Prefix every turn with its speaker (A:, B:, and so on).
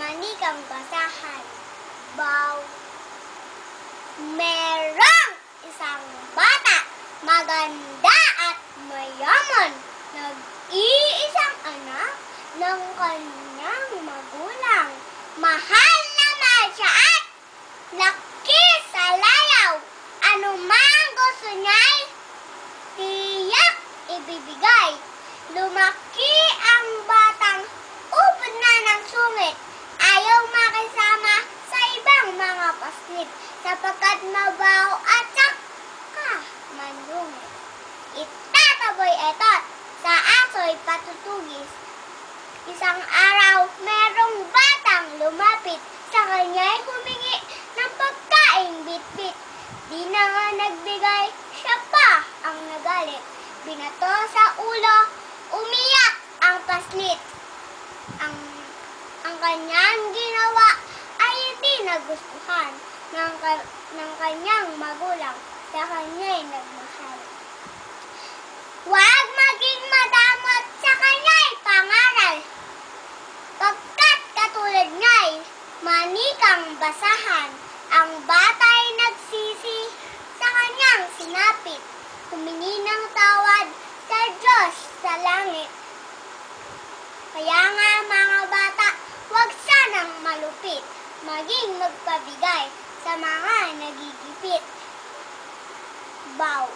A: manikang basahan. Baw. Merong isang bata, maganda at mayaman, nag-iisang anak ng kanyang magulang. Mahal naman siya at laki sa layaw. Ano mang gusto niya'y tiyak ibibigay. Lumaki ang batang upod na ng sungit. Ayaw makisama sa ibang mga paslit sapagkat mabaho at saka manlungit. Itataboy etot sa aso'y patutugis. Isang araw, merong batang lumapit sa kanya'y humingi ng pagkain bit-bit. Di na nga nagbigay, siya pa ang nagalit. Binato sa ulo, umiyak ang paslit. Ang kanyang ginawa ay hindi nagustuhan ng kanyang magulang sa kanya'y nagmahal. Huwag maging madamot sa kanya'y pangaral, pagkat katulad niya'y manikang basahan. Ang bata'y nagsisi sa kanyang sinapit, humingi ng tawad sa Diyos sa langit. Kaya nga mga bata, huwag sanang malupit, maging magpabigay sa mga nagigipit. Baw.